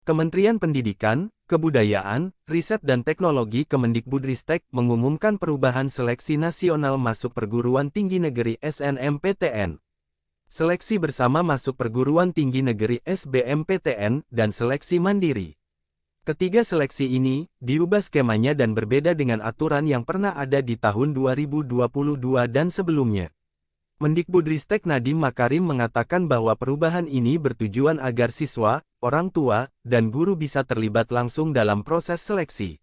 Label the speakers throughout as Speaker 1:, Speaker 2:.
Speaker 1: Kementerian Pendidikan, Kebudayaan, Riset dan Teknologi Kemendikbudristek mengumumkan perubahan seleksi nasional masuk perguruan tinggi negeri SNMPTN. Seleksi bersama masuk perguruan tinggi negeri SBMPTN dan seleksi mandiri. Ketiga seleksi ini diubah skemanya dan berbeda dengan aturan yang pernah ada di tahun 2022 dan sebelumnya. Mendikbudristek Nadiem Makarim mengatakan bahwa perubahan ini bertujuan agar siswa, orang tua, dan guru bisa terlibat langsung dalam proses seleksi.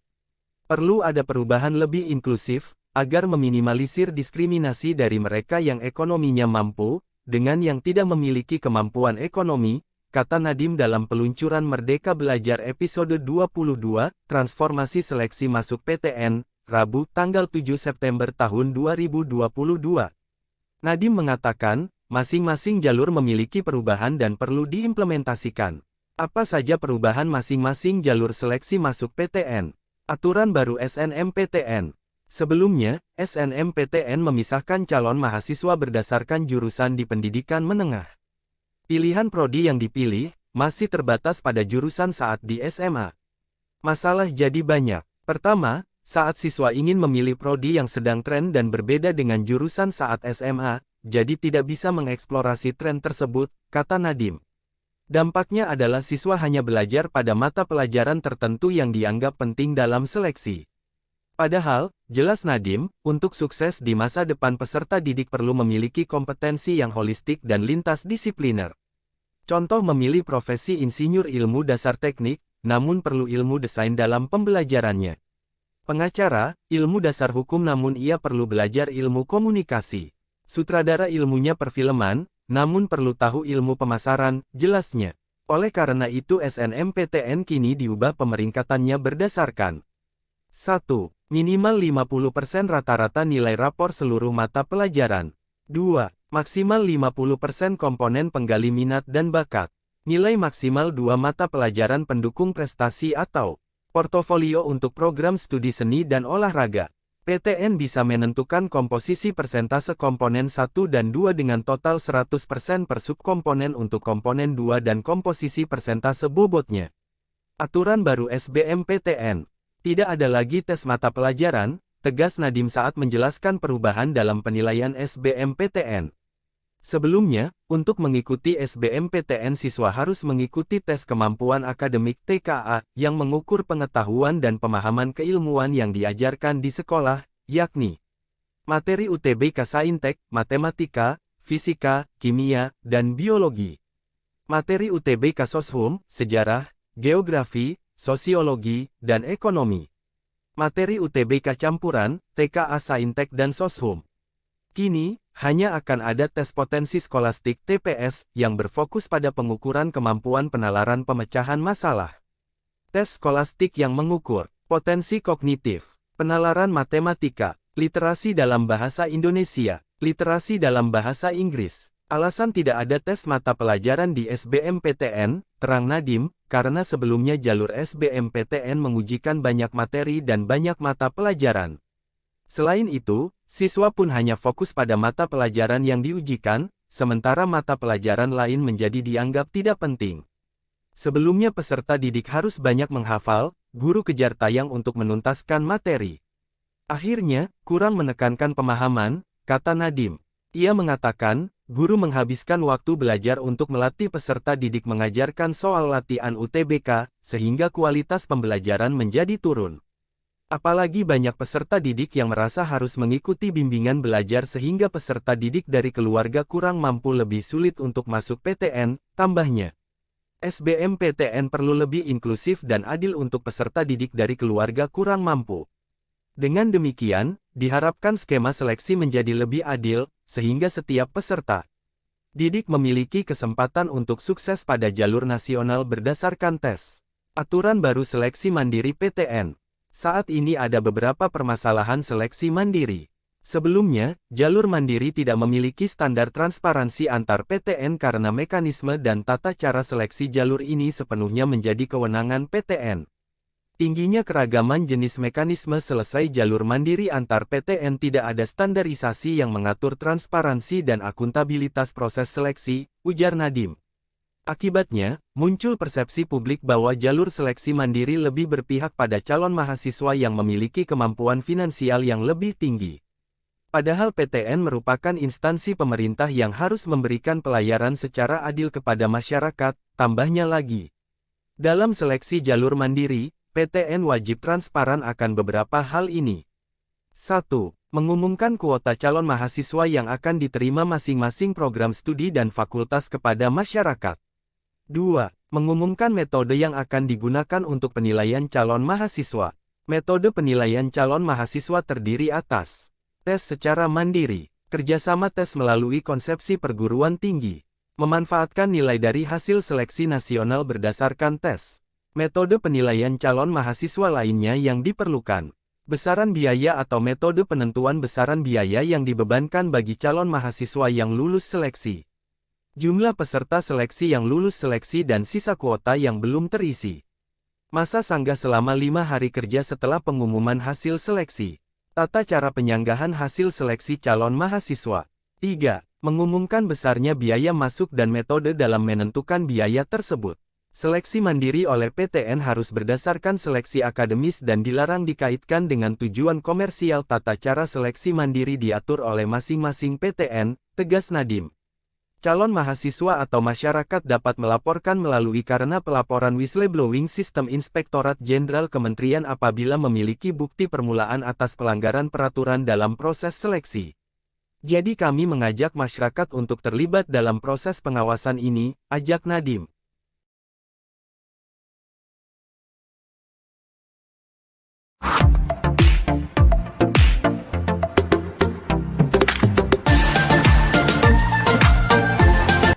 Speaker 1: Perlu ada perubahan lebih inklusif, agar meminimalisir diskriminasi dari mereka yang ekonominya mampu, dengan yang tidak memiliki kemampuan ekonomi, kata Nadiem dalam peluncuran Merdeka Belajar episode 22, Transformasi Seleksi Masuk PTN, Rabu tanggal 7 September tahun 2022. Nadiem mengatakan, masing-masing jalur memiliki perubahan dan perlu diimplementasikan. Apa saja perubahan masing-masing jalur seleksi masuk PTN? Aturan baru SNMPTN. Sebelumnya, SNMPTN memisahkan calon mahasiswa berdasarkan jurusan di pendidikan menengah. Pilihan prodi yang dipilih masih terbatas pada jurusan saat di SMA. Masalah jadi banyak. Pertama, saat siswa ingin memilih prodi yang sedang tren dan berbeda dengan jurusan saat SMA, jadi tidak bisa mengeksplorasi tren tersebut, kata Nadiem. Dampaknya adalah siswa hanya belajar pada mata pelajaran tertentu yang dianggap penting dalam seleksi. Padahal, jelas Nadiem, untuk sukses di masa depan peserta didik perlu memiliki kompetensi yang holistik dan lintas disipliner. Contoh memilih profesi insinyur ilmu dasar teknik, namun perlu ilmu desain dalam pembelajarannya. Pengacara, ilmu dasar hukum namun ia perlu belajar ilmu komunikasi. Sutradara ilmunya perfilman, namun perlu tahu ilmu pemasaran, jelasnya. Oleh karena itu SNMPTN kini diubah pemeringkatannya berdasarkan 1. Minimal 50% rata-rata nilai rapor seluruh mata pelajaran. 2. Maksimal 50% komponen penggali minat dan bakat. Nilai maksimal 2 mata pelajaran pendukung prestasi atau portofolio untuk program studi seni dan olahraga. PTN bisa menentukan komposisi persentase komponen 1 dan 2 dengan total 100% per subkomponen untuk komponen 2 dan komposisi persentase bobotnya. Aturan baru SBMPTN. Tidak ada lagi tes mata pelajaran, tegas Nadiem saat menjelaskan perubahan dalam penilaian SBMPTN. Sebelumnya, untuk mengikuti SBMPTN siswa harus mengikuti tes kemampuan akademik TKA yang mengukur pengetahuan dan pemahaman keilmuan yang diajarkan di sekolah, yakni materi UTBK Saintek, matematika, fisika, kimia, dan biologi. Materi UTBK Soshum, sejarah, geografi, sosiologi, dan ekonomi. Materi UTBK campuran, TKA Saintek dan Soshum. Kini, hanya akan ada tes potensi skolastik TPS yang berfokus pada pengukuran kemampuan penalaran pemecahan masalah. Tes skolastik yang mengukur potensi kognitif, penalaran matematika, literasi dalam bahasa Indonesia, literasi dalam bahasa Inggris. Alasan tidak ada tes mata pelajaran di SBMPTN, terang Nadiem, karena sebelumnya jalur SBMPTN mengujikan banyak materi dan banyak mata pelajaran. Selain itu, siswa pun hanya fokus pada mata pelajaran yang diujikan, sementara mata pelajaran lain menjadi dianggap tidak penting. Sebelumnya peserta didik harus banyak menghafal, guru kejar tayang untuk menuntaskan materi. Akhirnya, kurang menekankan pemahaman, kata Nadiem. Ia mengatakan, guru menghabiskan waktu belajar untuk melatih peserta didik mengajarkan soal latihan UTBK, sehingga kualitas pembelajaran menjadi turun. Apalagi banyak peserta didik yang merasa harus mengikuti bimbingan belajar sehingga peserta didik dari keluarga kurang mampu lebih sulit untuk masuk PTN, tambahnya. SBMPTN perlu lebih inklusif dan adil untuk peserta didik dari keluarga kurang mampu. Dengan demikian, diharapkan skema seleksi menjadi lebih adil, sehingga setiap peserta didik memiliki kesempatan untuk sukses pada jalur nasional berdasarkan tes. Aturan baru seleksi mandiri PTN. Saat ini ada beberapa permasalahan seleksi mandiri. Sebelumnya, jalur mandiri tidak memiliki standar transparansi antar PTN karena mekanisme dan tata cara seleksi jalur ini sepenuhnya menjadi kewenangan PTN. Tingginya keragaman jenis mekanisme selesai jalur mandiri antar PTN tidak ada standarisasi yang mengatur transparansi dan akuntabilitas proses seleksi, ujar Nadiem. Akibatnya, muncul persepsi publik bahwa jalur seleksi mandiri lebih berpihak pada calon mahasiswa yang memiliki kemampuan finansial yang lebih tinggi. Padahal PTN merupakan instansi pemerintah yang harus memberikan pelayanan secara adil kepada masyarakat, tambahnya lagi. Dalam seleksi jalur mandiri, PTN wajib transparan akan beberapa hal ini. 1. Mengumumkan kuota calon mahasiswa yang akan diterima masing-masing program studi dan fakultas kepada masyarakat. 2. Mengumumkan metode yang akan digunakan untuk penilaian calon mahasiswa. Metode penilaian calon mahasiswa terdiri atas tes secara mandiri, kerjasama tes melalui konsepsi perguruan tinggi, memanfaatkan nilai dari hasil seleksi nasional berdasarkan tes. Metode penilaian calon mahasiswa lainnya yang diperlukan. Besaran biaya atau metode penentuan besaran biaya yang dibebankan bagi calon mahasiswa yang lulus seleksi. Jumlah peserta seleksi yang lulus seleksi dan sisa kuota yang belum terisi. Masa sanggah selama 5 hari kerja setelah pengumuman hasil seleksi. Tata cara penyanggahan hasil seleksi calon mahasiswa. 3. Mengumumkan besarnya biaya masuk dan metode dalam menentukan biaya tersebut. Seleksi mandiri oleh PTN harus berdasarkan seleksi akademis dan dilarang dikaitkan dengan tujuan komersial. Tata cara seleksi mandiri diatur oleh masing-masing PTN, tegas Nadiem. Calon mahasiswa atau masyarakat dapat melaporkan melalui karena pelaporan whistleblowing sistem Inspektorat Jenderal Kementerian apabila memiliki bukti permulaan atas pelanggaran peraturan dalam proses seleksi. Jadi kami mengajak masyarakat untuk terlibat dalam proses pengawasan ini, ajak Nadiem.